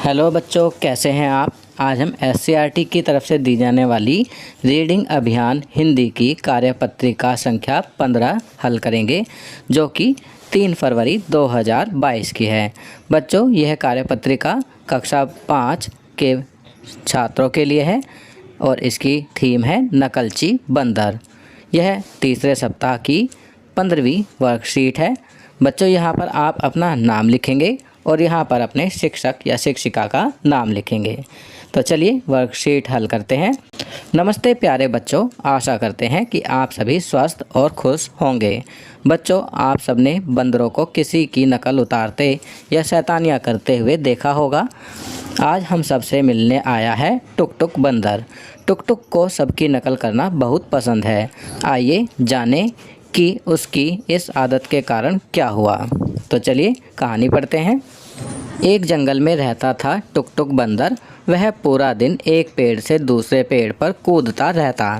Hello बच्चों, कैसे हैं आप। आज हम SCERT की तरफ से दी जाने वाली रीडिंग अभियान हिंदी की कार्यपत्रिका संख्या 15 हल करेंगे, जो कि 3 फरवरी 2022 की है। बच्चों, यह कार्यपत्रिका कक्षा 5 के छात्रों के लिए है और इसकी थीम है नकलची बंदर। यह तीसरे सप्ताह की 15वीं वर्कशीट है। बच्चों, यहाँ पर आप अपना नाम लिखेंगे और यहाँ पर अपने शिक्षक या शिक्षिका का नाम लिखेंगे। तो चलिए वर्कशीट हल करते हैं। नमस्ते प्यारे बच्चों, आशा करते हैं कि आप सभी स्वस्थ और खुश होंगे। बच्चों, आप सबने बंदरों को किसी की नकल उतारते या शैतानियाँ करते हुए देखा होगा। आज हम सबसे मिलने आया है टुक टुक बंदर। टुक टुक को सबकी नकल करना बहुत पसंद है। आइए जानें कि उसकी इस आदत के कारण क्या हुआ। तो चलिए कहानी पढ़ते हैं। एक जंगल में रहता था टुक टुक बंदर। वह पूरा दिन एक पेड़ से दूसरे पेड़ पर कूदता रहता,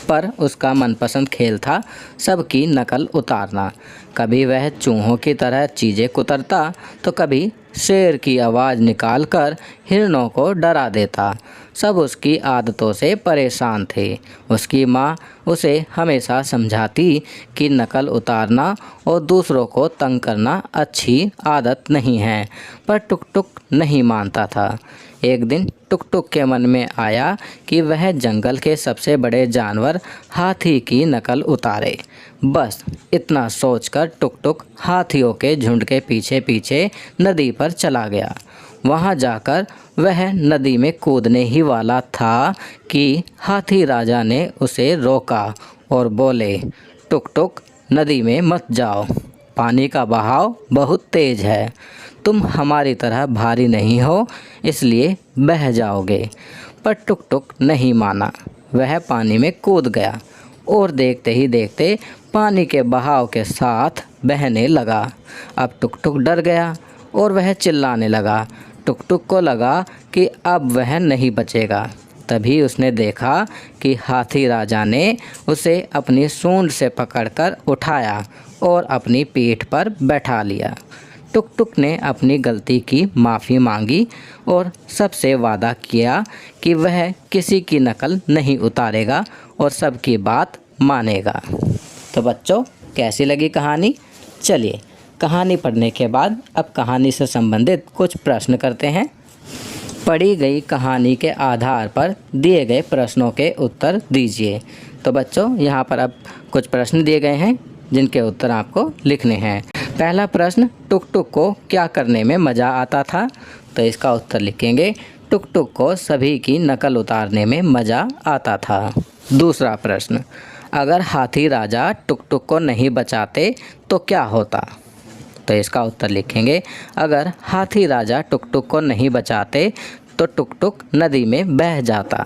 पर उसका मनपसंद खेल था सबकी नकल उतारना। कभी वह चूहों की तरह चीज़ें कुतरता तो कभी शेर की आवाज़ निकालकर हिरणों को डरा देता। सब उसकी आदतों से परेशान थे। उसकी माँ उसे हमेशा समझाती कि नकल उतारना और दूसरों को तंग करना अच्छी आदत नहीं है, पर टुक टुक नहीं मानता था। एक दिन टुक टुक के मन में आया कि वह जंगल के सबसे बड़े जानवर हाथी की नकल उतारे। बस इतना सोचकर टुक टुक हाथियों के झुंड के पीछे पीछे नदी पर चला गया। वहां जाकर वह नदी में कूदने ही वाला था कि हाथी राजा ने उसे रोका और बोले, टुक टुक, नदी में मत जाओ, पानी का बहाव बहुत तेज है। तुम हमारी तरह भारी नहीं हो, इसलिए बह जाओगे। पर टुक टुक नहीं माना। वह पानी में कूद गया और देखते ही देखते पानी के बहाव के साथ बहने लगा। अब टुक टुक डर गया और वह चिल्लाने लगा। टुक टुक को लगा कि अब वह नहीं बचेगा। तभी उसने देखा कि हाथी राजा ने उसे अपनी सूंड से पकड़कर उठाया और अपनी पीठ पर बैठा लिया। टुक टुक ने अपनी गलती की माफ़ी मांगी और सबसे वादा किया कि वह किसी की नकल नहीं उतारेगा और सबकी बात मानेगा। तो बच्चों, कैसी लगी कहानी? चलिए कहानी पढ़ने के बाद अब कहानी से संबंधित कुछ प्रश्न करते हैं। पढ़ी गई कहानी के आधार पर दिए गए प्रश्नों के उत्तर दीजिए। तो बच्चों, यहाँ पर अब कुछ प्रश्न दिए गए हैं जिनके उत्तर आपको लिखने हैं। पहला प्रश्न, टुक टुक को क्या करने में मज़ा आता था? तो इसका उत्तर लिखेंगे, टुक टुक को सभी की नकल उतारने में मज़ा आता था। दूसरा प्रश्न, अगर हाथी राजा टुक टुक को नहीं बचाते तो क्या होता? तो इसका उत्तर लिखेंगे, अगर हाथी राजा टुक टुक को नहीं बचाते तो टुक टुक नदी में बह जाता।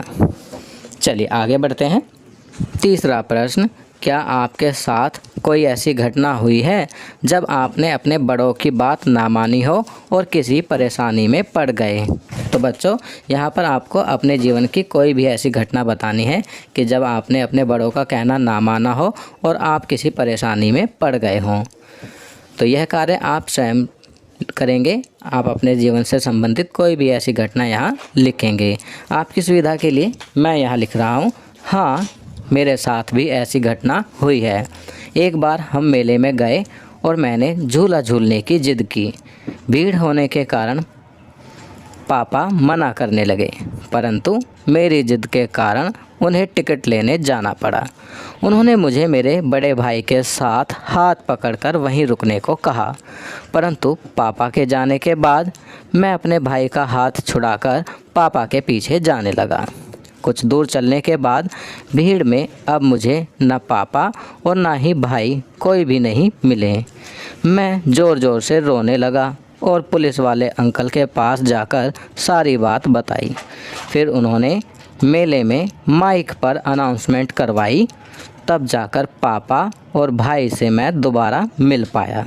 चलिए आगे बढ़ते हैं। तीसरा प्रश्न, क्या आपके साथ कोई ऐसी घटना हुई है जब आपने अपने बड़ों की बात ना मानी हो और किसी परेशानी में पड़ गए? तो बच्चों, यहाँ पर आपको अपने जीवन की कोई भी ऐसी घटना बतानी है कि जब आपने अपने बड़ों का कहना ना माना हो और आप किसी परेशानी में पड़ गए हों। तो यह कार्य आप स्वयं करेंगे। आप अपने जीवन से संबंधित कोई भी ऐसी घटना यहाँ लिखेंगे। आपकी सुविधा के लिए मैं यहाँ लिख रहा हूँ, हाँ मेरे साथ भी ऐसी घटना हुई है। एक बार हम मेले में गए और मैंने झूला झूलने की जिद की। भीड़ होने के कारण पापा मना करने लगे, परंतु मेरी जिद के कारण उन्हें टिकट लेने जाना पड़ा। उन्होंने मुझे मेरे बड़े भाई के साथ हाथ पकड़कर वहीं रुकने को कहा, परंतु पापा के जाने के बाद मैं अपने भाई का हाथ छुड़ाकर पापा के पीछे जाने लगा। कुछ दूर चलने के बाद भीड़ में अब मुझे न पापा और न ही भाई कोई भी नहीं मिले। मैं ज़ोर ज़ोर से रोने लगा और पुलिस वाले अंकल के पास जाकर सारी बात बताई। फिर उन्होंने मेले में माइक पर अनाउंसमेंट करवाई। तब जाकर पापा और भाई से मैं दोबारा मिल पाया।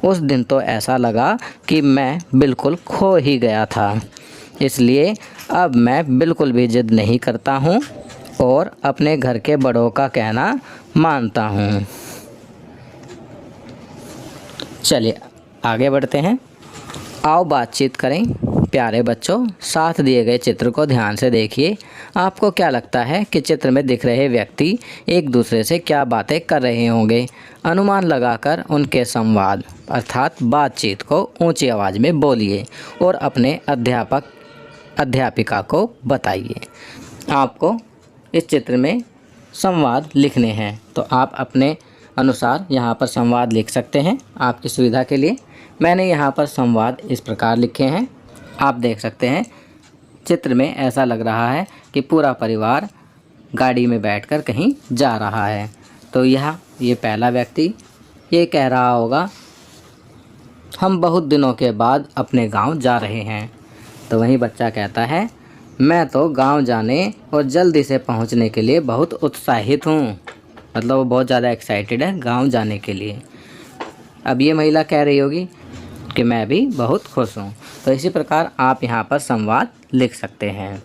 उस दिन तो ऐसा लगा कि मैं बिल्कुल खो ही गया था। इसलिए अब मैं बिल्कुल भी जिद नहीं करता हूँ और अपने घर के बड़ों का कहना मानता हूँ। चलिए आगे बढ़ते हैं। आओ बातचीत करें। प्यारे बच्चों, साथ दिए गए चित्र को ध्यान से देखिए। आपको क्या लगता है कि चित्र में दिख रहे व्यक्ति एक दूसरे से क्या बातें कर रहे होंगे? अनुमान लगाकर उनके संवाद अर्थात बातचीत को ऊंची आवाज़ में बोलिए और अपने अध्यापिका को बताइए। आपको इस चित्र में संवाद लिखने हैं, तो आप अपने अनुसार यहाँ पर संवाद लिख सकते हैं। आपकी सुविधा के लिए मैंने यहाँ पर संवाद इस प्रकार लिखे हैं, आप देख सकते हैं। चित्र में ऐसा लग रहा है कि पूरा परिवार गाड़ी में बैठकर कहीं जा रहा है। तो ये पहला व्यक्ति ये कह रहा होगा, हम बहुत दिनों के बाद अपने गांव जा रहे हैं। तो वहीं बच्चा कहता है, मैं तो गांव जाने और जल्दी से पहुंचने के लिए बहुत उत्साहित हूं। मतलब वो बहुत ज़्यादा एक्साइटेड है गांव जाने के लिए। अब ये महिला कह रही होगी कि मैं भी बहुत खुश हूँ। तो इसी प्रकार आप यहाँ पर संवाद लिख सकते हैं।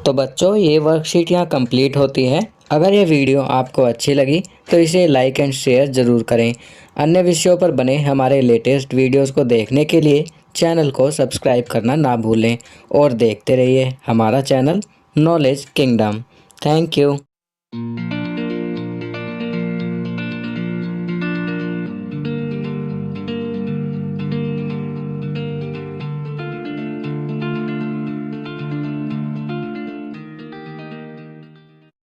तो बच्चों, ये वर्कशीट यहाँ कंप्लीट होती है। अगर ये वीडियो आपको अच्छी लगी तो इसे लाइक एंड शेयर ज़रूर करें। अन्य विषयों पर बने हमारे लेटेस्ट वीडियोस को देखने के लिए चैनल को सब्सक्राइब करना ना भूलें और देखते रहिए हमारा channel knowledge kingdom. Thank you.